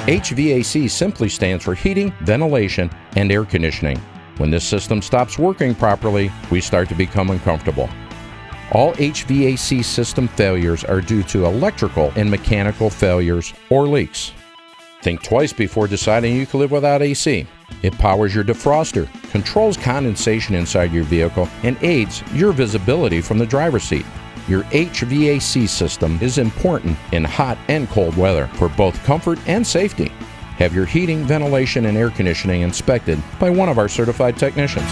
HVAC simply stands for heating, ventilation, and air conditioning. When this system stops working properly, we start to become uncomfortable. All HVAC system failures are due to electrical and mechanical failures or leaks. Think twice before deciding you can live without AC. It powers your defroster, controls condensation inside your vehicle, and aids your visibility from the driver's seat. Your HVAC system is important in hot and cold weather for both comfort and safety. Have your heating, ventilation, and air conditioning inspected by one of our certified technicians.